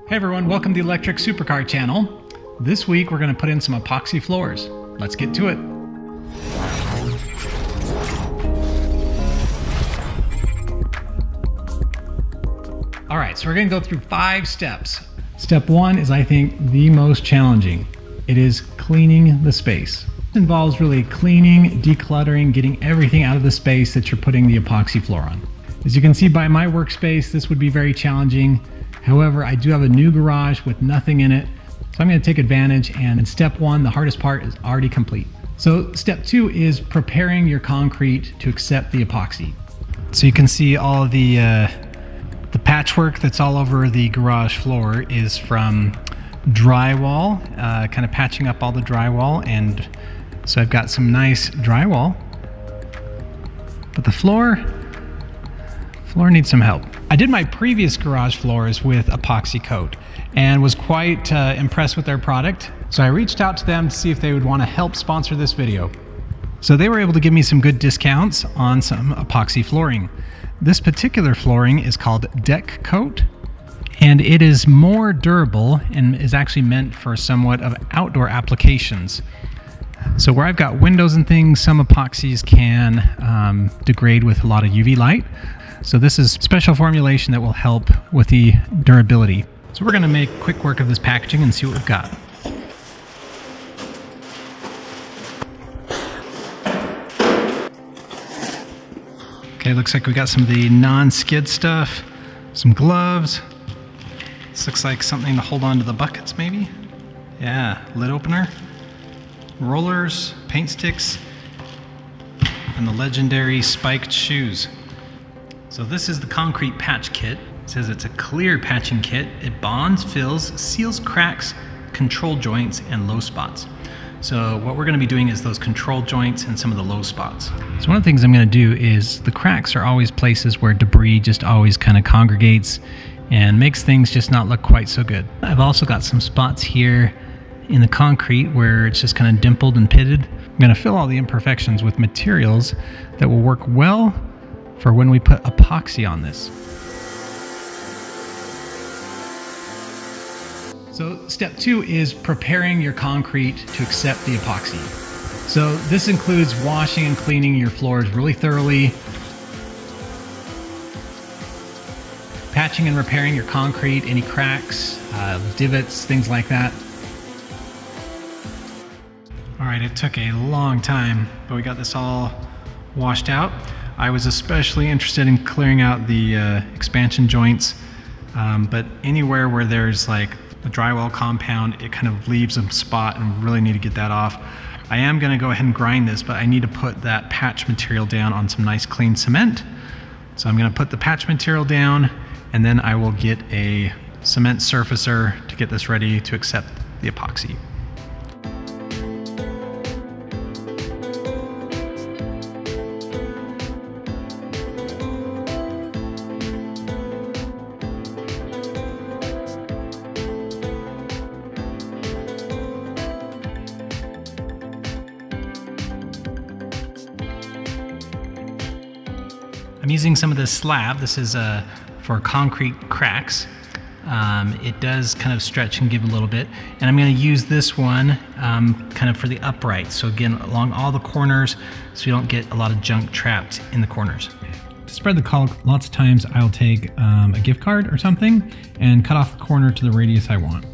Hey everyone, welcome to the Electric Supercar channel. This week we're going to put in some epoxy floors. Let's get to it. Alright, so we're going to go through 5 steps. Step 1 is, I think, the most challenging. It is cleaning the space. It involves really cleaning, decluttering, getting everything out of the space that you're putting the epoxy floor on. As you can see by my workspace, this would be very challenging. However, I do have a new garage with nothing in it, so I'm going to take advantage, and in step 1, the hardest part is already complete. So step 2 is preparing your concrete to accept the epoxy. So you can see all of the patchwork that's all over the garage floor is from drywall, kind of patching up all the drywall, and so I've got some nice drywall, but the floor needs some help. I did my previous garage floors with epoxy coat and was quite impressed with their product. So I reached out to them to see if they would want to help sponsor this video. So they were able to give me some good discounts on some epoxy flooring. This particular flooring is called deck coat, and it is more durable and is actually meant for somewhat of outdoor applications. So where I've got windows and things, some epoxies can degrade with a lot of UV light. So this is special formulation that will help with the durability. So we're going to make quick work of this packaging and see what we've got. Okay, looks like we got some of the non-skid stuff, some gloves. This looks like something to hold on to the buckets maybe. Yeah, lid opener, rollers, paint sticks, and the legendary spiked shoes. So this is the concrete patch kit. It says it's a clear patching kit. It bonds, fills, seals cracks, control joints, and low spots. So what we're going to be doing is those control joints and some of the low spots. So one of the things I'm going to do is, the cracks are always places where debris just always kind of congregates and makes things just not look quite so good. I've also got some spots here in the concrete where it's just kind of dimpled and pitted. I'm going to fill all the imperfections with materials that will work well for when we put epoxy on this. So step 2 is preparing your concrete to accept the epoxy. So this includes washing and cleaning your floors really thoroughly, patching and repairing your concrete, any cracks, divots, things like that. All right, it took a long time, but we got this all washed out. I was especially interested in clearing out the expansion joints, but anywhere where there's like a drywall compound, it kind of leaves a spot and really need to get that off. I am going to go ahead and grind this, but I need to put that patch material down on some nice clean cement. So I'm going to put the patch material down, and then I will get a cement surfacer to get this ready to accept the epoxy. I'm using some of this slab. This is for concrete cracks. It does kind of stretch and give a little bit. And I'm going to use this one kind of for the upright. So again, along all the corners, so you don't get a lot of junk trapped in the corners. To spread the caulk, lots of times I'll take a gift card or something and cut off the corner to the radius I want.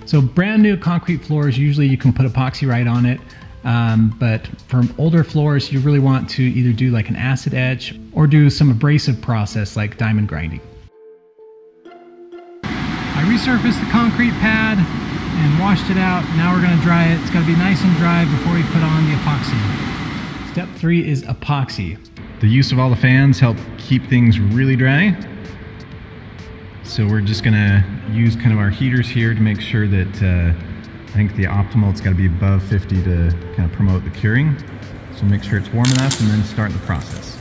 So brand new concrete floors, usually you can put epoxy right on it, but for older floors, you really want to either do like an acid etch or do some abrasive process like diamond grinding. I resurfaced the concrete pad and washed it out. Now we're going to dry it. It's got to be nice and dry before we put on the epoxy. Step 3 is epoxy. The use of all the fans help keep things really dry. So we're just gonna use kind of our heaters here to make sure that think the optimal, it's got to be above 50 to kind of promote the curing. So make sure it's warm enough and then start the process.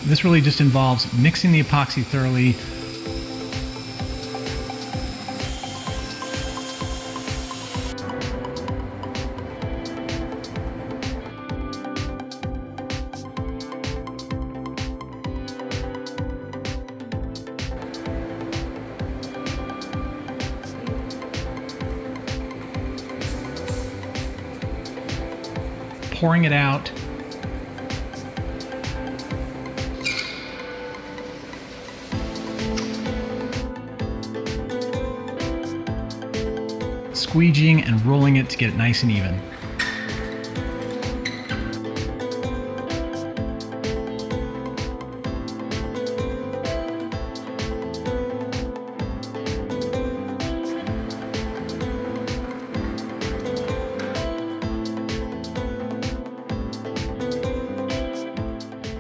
This really just involves mixing the epoxy thoroughly, pouring it out, squeegeeing and rolling it to get it nice and even.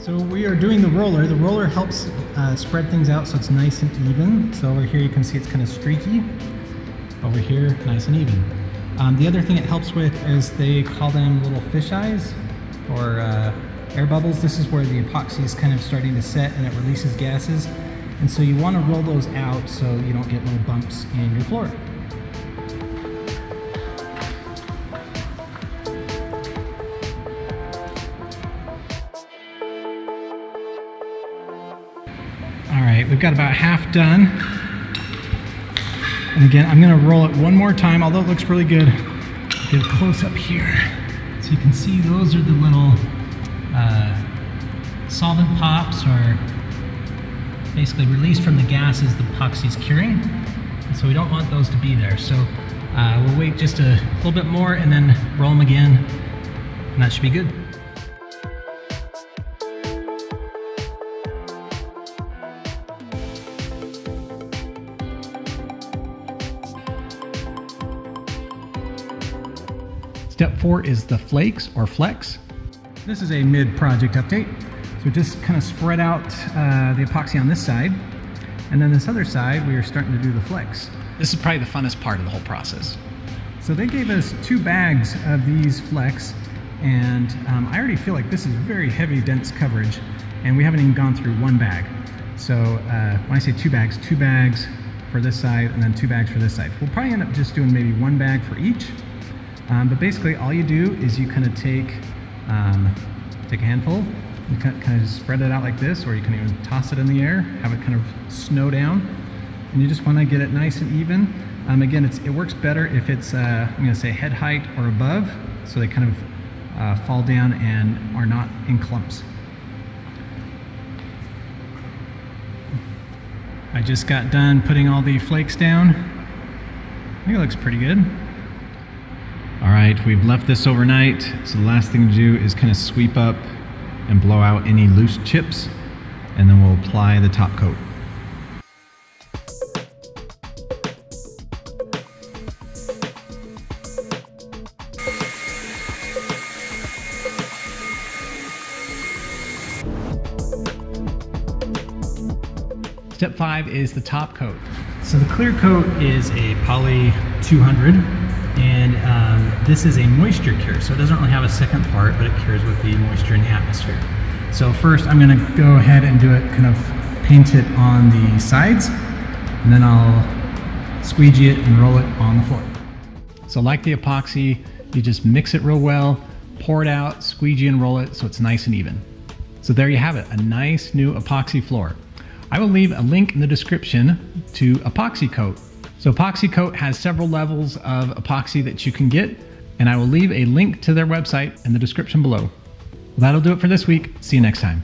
So we are doing the roller. The roller helps spread things out so it's nice and even. So over here you can see it's kind of streaky. Over here, nice and even. The other thing it helps with is they call them little fish eyes or air bubbles. This is where the epoxy is kind of starting to set and it releases gases. And so you want to roll those out so you don't get little bumps in your floor. All right, we've got about half done. And again, I'm gonna roll it one more time, although it looks really good. Get a close up here. So you can see those are the little solvent pops, or basically released from the gases the epoxy is curing. And so we don't want those to be there. So we'll wait just a little bit more and then roll them again, and that should be good. Step 4 is the flakes or flex. This is a mid-project update. So just kind of spread out the epoxy on this side, and then this other side we are starting to do the flex. This is probably the funnest part of the whole process. So they gave us 2 bags of these flex, and I already feel like this is very heavy, dense coverage, and we haven't even gone through 1 bag. So when I say 2 bags for this side and then 2 bags for this side. We'll probably end up just doing maybe 1 bag for each. But basically all you do is you kind of take a handful, you kind of just spread it out like this, or you can even toss it in the air, have it kind of snow down, and you just want to get it nice and even. Again, it works better if it's, I'm going to say head height or above, so they kind of fall down and are not in clumps. I just got done putting all the flakes down. I think it looks pretty good. All right, we've left this overnight, so the last thing to do is kind of sweep up and blow out any loose chips, and then we'll apply the top coat. Step 5 is the top coat. So the clear coat is a poly 200. And this is a moisture cure, so it doesn't really have a second part, but it cures with the moisture in the atmosphere. So first I'm going to go ahead and do it, kind of paint it on the sides, and then I'll squeegee it and roll it on the floor. So like the epoxy, you just mix it real well, pour it out, squeegee and roll it so it's nice and even. So there you have it, a nice new epoxy floor. I will leave a link in the description to Epoxy Coat. So Epoxy Coat has several levels of epoxy that you can get, and I will leave a link to their website in the description below. Well, that'll do it for this week. See you next time.